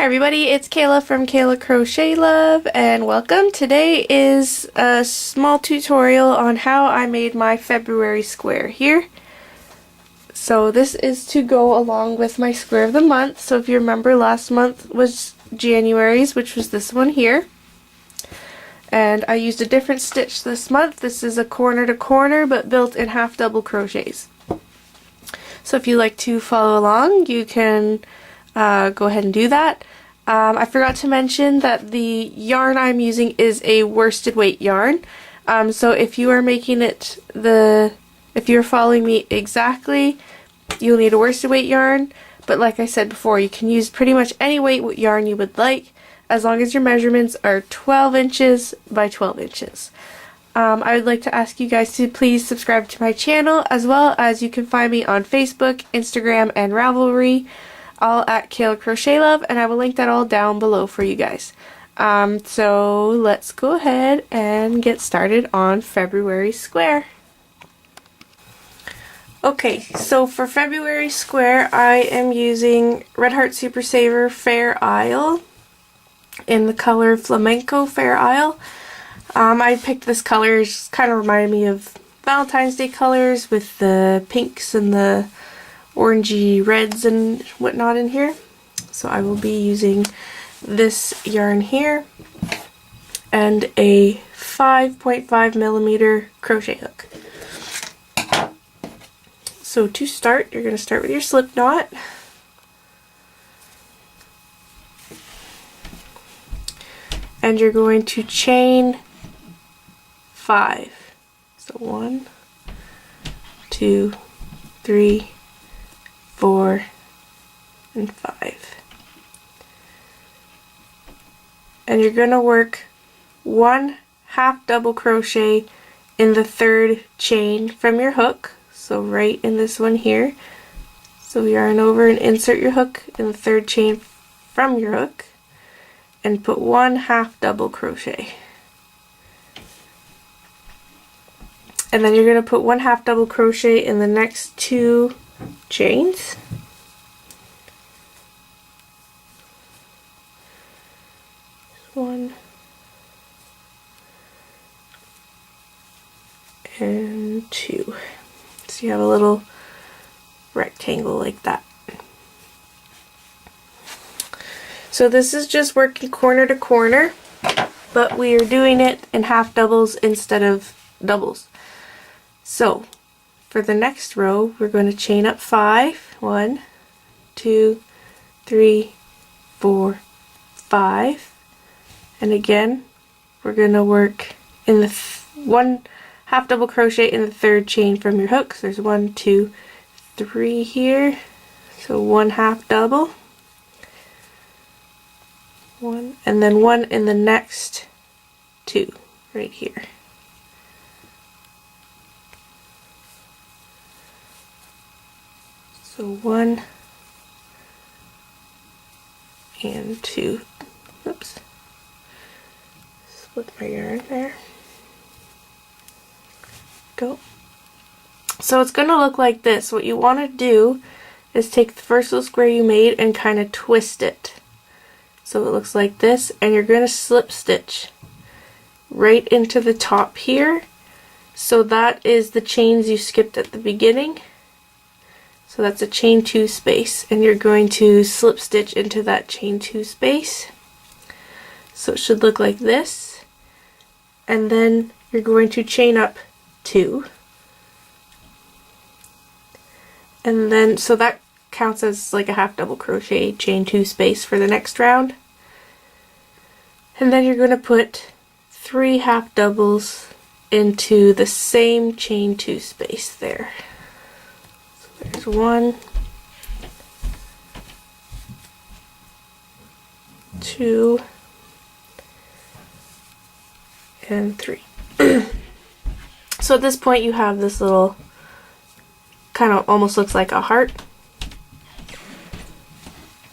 Hi everybody, it's Kayla from Kayla Crochet Love and welcome. Today is a small tutorial on how I made my February square here. So this is to go along with my square of the month. So if you remember, last month was January's, which was this one here. And I used a different stitch this month. This is a corner to corner but built in half double crochets. So if you like to follow along, you can go ahead and do that. I forgot to mention that the yarn I'm using is a worsted weight yarn. So if you are making it if you're following me exactly, you'll need a worsted weight yarn. But like I said before, you can use pretty much any weight yarn you would like, as long as your measurements are 12 inches by 12 inches. I would like to ask you guys to please subscribe to my channel, as well as you can find me on Facebook, Instagram, and Ravelry, all at Kayla Crochet Love, and I will link that all down below for you guys. So let's go ahead and get started on February square. Okay, so for February square I am using Red Heart Super Saver Fair Isle in the color Flamenco Fair Isle. I picked this color, it just kind of reminded me of Valentine's Day colors with the pinks and the orangey reds and whatnot in here. So I will be using this yarn here and a 5.5mm crochet hook. So to start, you're going to start with your slip knot. And you're going to chain 5. So 1, 2, 3, 4, and 5. And you're going to work 1 half double crochet in the third chain from your hook. So right in this one here. So yarn over and insert your hook in the third chain from your hook and put 1 half double crochet. And then you're going to put 1 half double crochet in the next 2 chains. One and 2. So you have a little rectangle like that. So this is just working corner to corner, but we are doing it in half doubles instead of doubles. So for the next row, we're going to chain up 5. 1, 2, 3, 4, 5. And again, we're going to work in the 1 half double crochet in the third chain from your hook. So there's 1, 2, 3 here. So 1 half double. 1, and then 1 in the next 2 right here. So 1 and 2. Oops. Split my yarn there. Go. So it's going to look like this. What you want to do is take the first little square you made and kind of twist it. So it looks like this, and you're going to slip stitch right into the top here. So that is the chains you skipped at the beginning. So that's a chain 2 space, and you're going to slip stitch into that chain 2 space. So it should look like this. And then you're going to chain up 2. And then, so that counts as like a half double crochet chain 2 space for the next round. And then you're going to put 3 half doubles into the same chain 2 space there. So there's 1, 2, and 3. So at this point you have this little, kind of almost looks like a heart.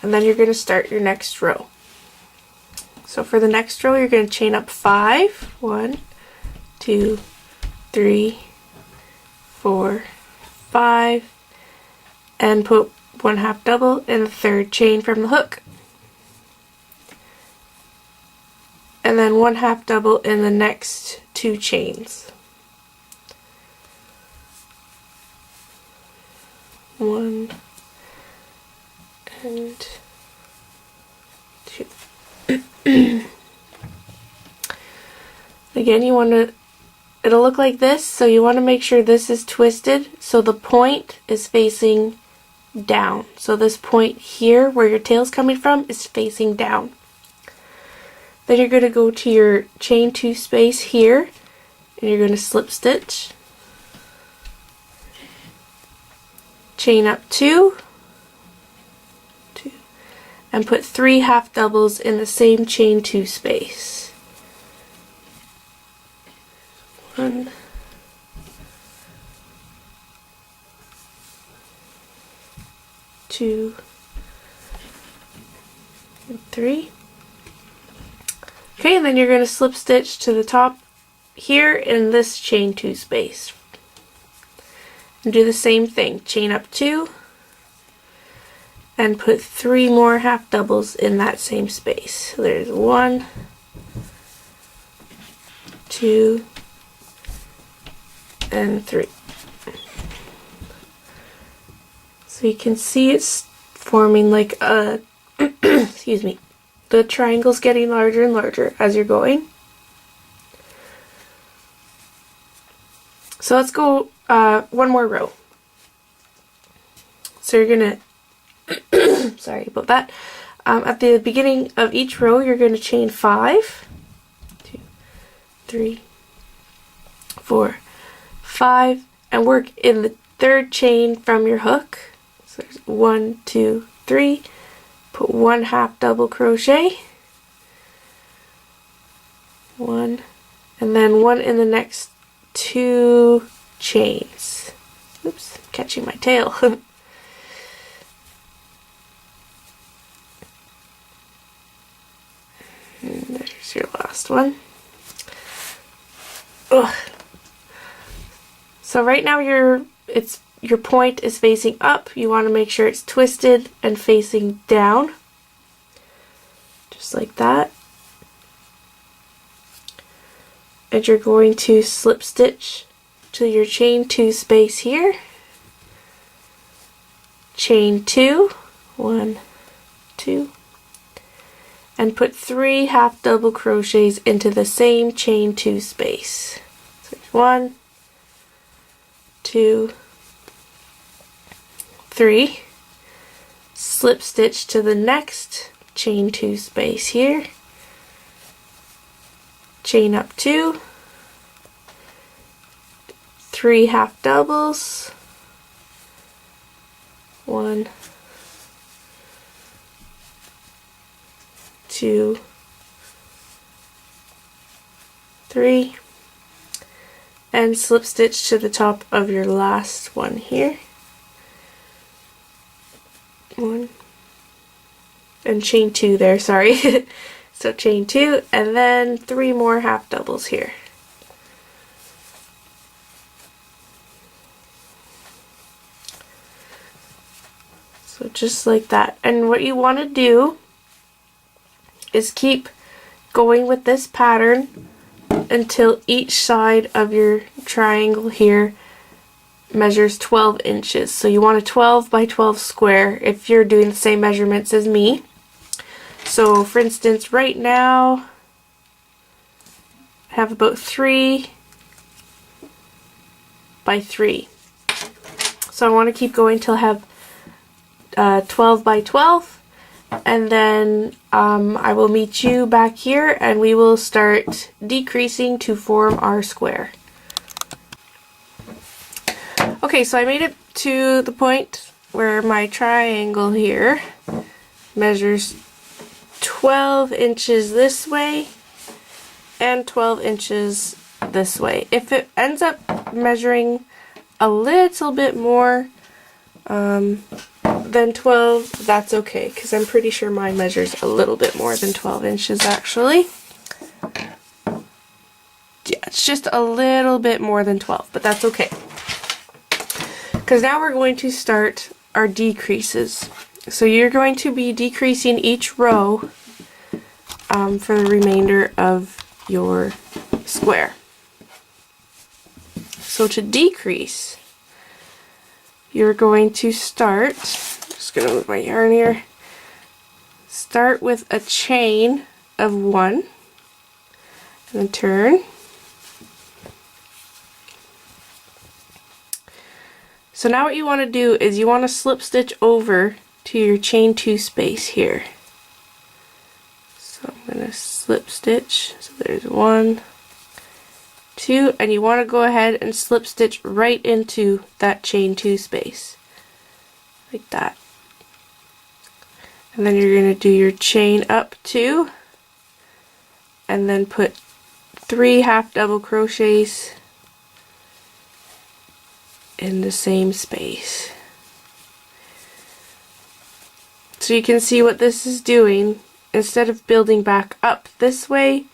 And then you're going to start your next row. So for the next row, you're going to chain up 5. 1, 2, 3, 4, 5, and put 1 half double in the third chain from the hook. and then 1 half double in the next 2 chains. 1 and 2. Again, you want to, it'll look like this, so you want to make sure this is twisted so the point is facing down. So this point here where your tail's coming from is facing down. Then you're going to go to your chain 2 space here and you're going to slip stitch, chain up 2, and put 3 half doubles in the same chain 2 space. 1, 2, and 3. Okay, and then you're going to slip stitch to the top here in this chain 2 space. And do the same thing, chain up 2, and put 3 more half doubles in that same space. So there's 1, 2, and 3. So you can see it's forming like a, excuse me, the triangle's getting larger and larger as you're going. So let's go one more row. So you're gonna, sorry about that, at the beginning of each row you're going to chain 5, 2, 3, 4, 5, and work in the 3rd chain from your hook. So there's 1, 2, 3, put 1 half double crochet, 1, and then 1 in the next 2 chains. Oops, catching my tail. And there's your last one. Ugh. So right now your point is facing up. You want to make sure it's twisted and facing down. Just like that. And you're going to slip stitch to your chain 2 space here. Chain 2, 1, 2, and put 3 half double crochets into the same chain 2 space. So 1, 2, 3, slip stitch to the next chain 2 space here, chain up 2, 3 half doubles, 1, 2, 3, and slip stitch to the top of your last one here. 1, and chain 2 there, sorry. So chain 2 and then 3 more half doubles here. So just like that. And what you want to do is keep going with this pattern until each side of your triangle here measures 12 inches. So you want a 12 by 12 square if you're doing the same measurements as me. So for instance, right now I have about 3 by 3. So I want to keep going till I have 12 by 12, and then I will meet you back here and we will start decreasing to form our square. Okay, so I made it to the point where my triangle here measures 12 inches this way and 12 inches this way. If it ends up measuring a little bit more than 12, that's okay, because I'm pretty sure mine measures a little bit more than 12 inches actually. Yeah, it's just a little bit more than 12, but that's okay. Because now we're going to start our decreases. So you're going to be decreasing each row for the remainder of your square. So to decrease, you're going to start, I'm just going to move my yarn here, start with a chain of 1 and then turn. So now what you want to do is you want to slip stitch over to your chain 2 space here. So I'm going to slip stitch, so there's 1, 2, and you want to go ahead and slip stitch right into that chain 2 space, like that. And then you're going to do your chain up 2, and then put 3 half double crochets in the same space. So you can see what this is doing. Instead of building back up this way,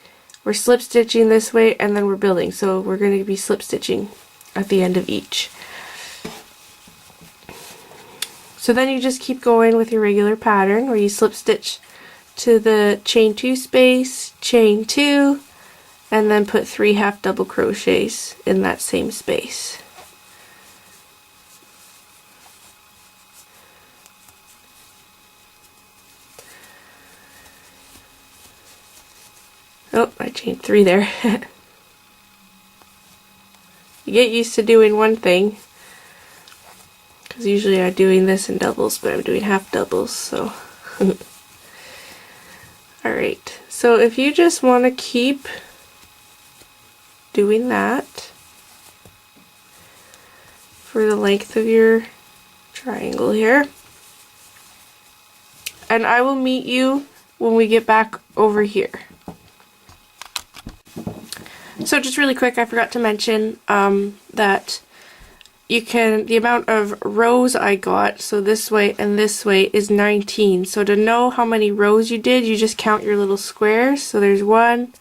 we're slip stitching this way and then we're building. So we're going to be slip stitching at the end of each. So then you just keep going with your regular pattern where you slip stitch to the chain 2 space, chain 2, and then put 3 half double crochets in that same space. Oh, I chained 3 there. You get used to doing one thing, because usually I'm doing this in doubles, but I'm doing half doubles, so. Alright, so if you just want to keep doing that for the length of your triangle here, and I will meet you when we get back over here. So just really quick, I forgot to mention that you can, the amount of rows I got, so this way and this way, is 19. So to know how many rows you did, you just count your little squares. So there's 1,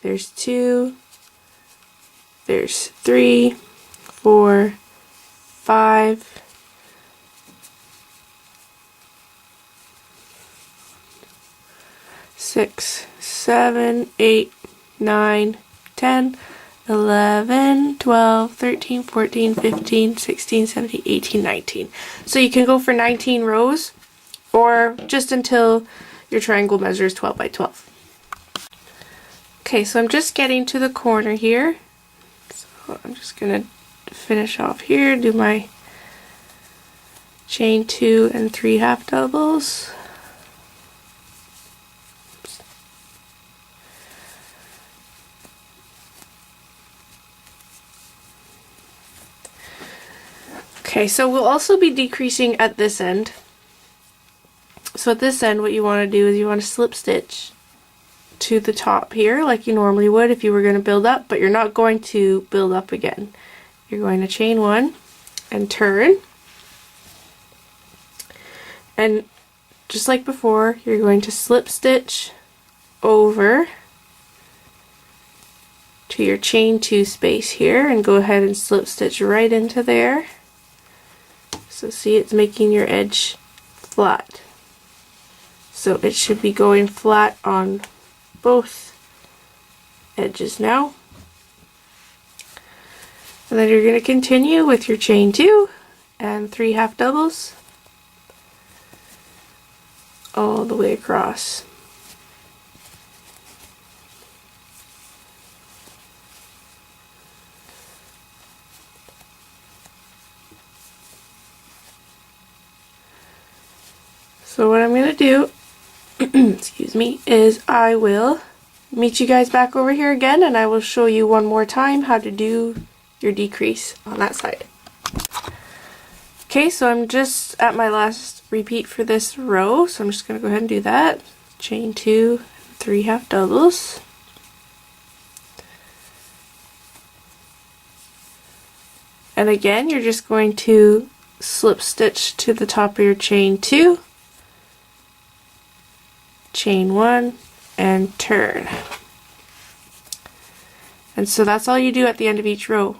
there's 2, there's 3, 4, 5, 6, 7, 8, 9, 10, 11, 12, 13, 14, 15, 16, 17, 18, 19. So you can go for 19 rows or just until your triangle measures 12 by 12. Okay, so I'm just getting to the corner here. So I'm just going to finish off here, do my chain 2 and 3 half doubles. Okay, so we'll also be decreasing at this end. So at this end, what you want to do is you want to slip stitch to the top here like you normally would if you were going to build up, but you're not going to build up again. You're going to chain 1 and turn. And just like before, you're going to slip stitch over to your chain 2 space here and go ahead and slip stitch right into there. So see, it's making your edge flat. So it should be going flat on both edges now. And then you're going to continue with your chain 2 and 3 half doubles all the way across. So what I'm going to do, excuse me, is I will meet you guys back over here again and I will show you one more time how to do your decrease on that side. Okay, so I'm just at my last repeat for this row, so I'm just going to go ahead and do that. Chain 2, 3 half doubles. And again, you're just going to slip stitch to the top of your chain 2, chain 1, and turn. And so that's all you do at the end of each row.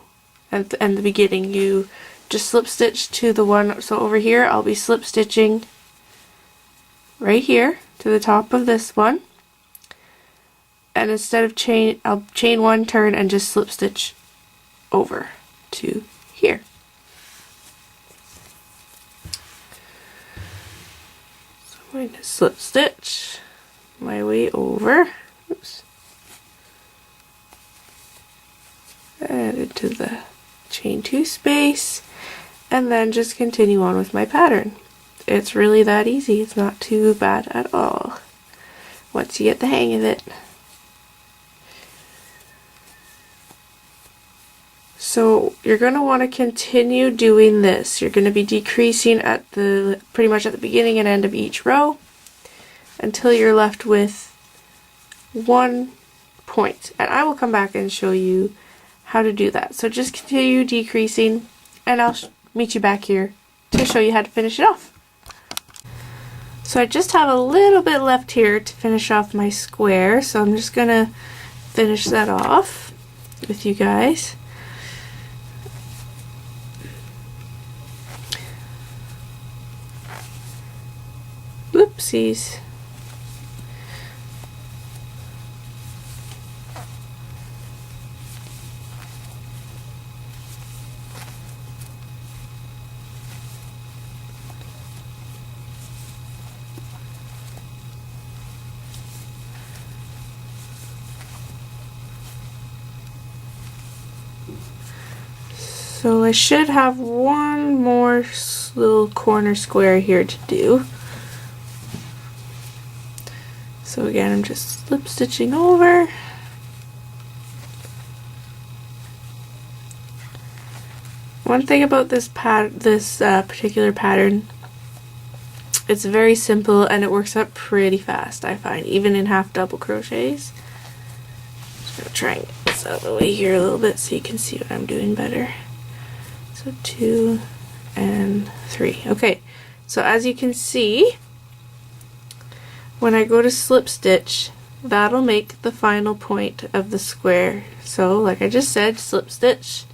At the beginning, you just slip stitch to the one. So over here, I'll be slip stitching right here to the top of this one. and instead of I'll chain 1, turn, and just slip stitch over to here. So I'm going to slip stitch my way over. Oops. And into the chain 2 space, and then just continue on with my pattern. It's really that easy. It's not too bad at all once you get the hang of it. So you're going to want to continue doing this. You're going to be decreasing at the pretty much at the beginning and end of each row until you're left with 1 point. And I will come back and show you how to do that. So just continue decreasing, and I'll meet you back here to show you how to finish it off. So I just have a little bit left here to finish off my square, so I'm just gonna finish that off with you guys. Whoopsies. So I should have one more little corner square here to do. So again, I'm just slip stitching over. One thing about this particular pattern, it's very simple and it works up pretty fast, I find, even in half double crochets. Just gonna try and get this out of the way here a little bit so you can see what I'm doing better. So 2 and 3. Okay, so as you can see, when I go to slip stitch, that'll make the final point of the square. So like I just said, slip stitch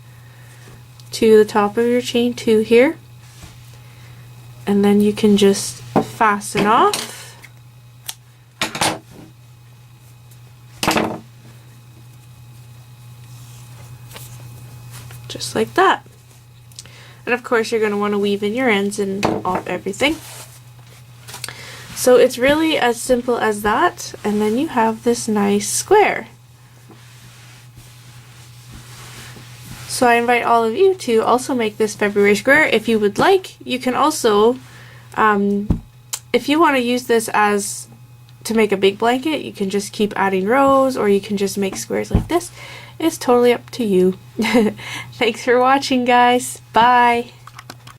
to the top of your chain 2 here, and then you can just fasten off. Just like that. And of course you're going to want to weave in your ends and off everything. So it's really as simple as that, and then you have this nice square. So I invite all of you to also make this February square if you would like. You can also, if you want to use this as to make a big blanket, you can just keep adding rows, or you can just make squares like this. It's totally up to you. Thanks for watching, guys. Bye.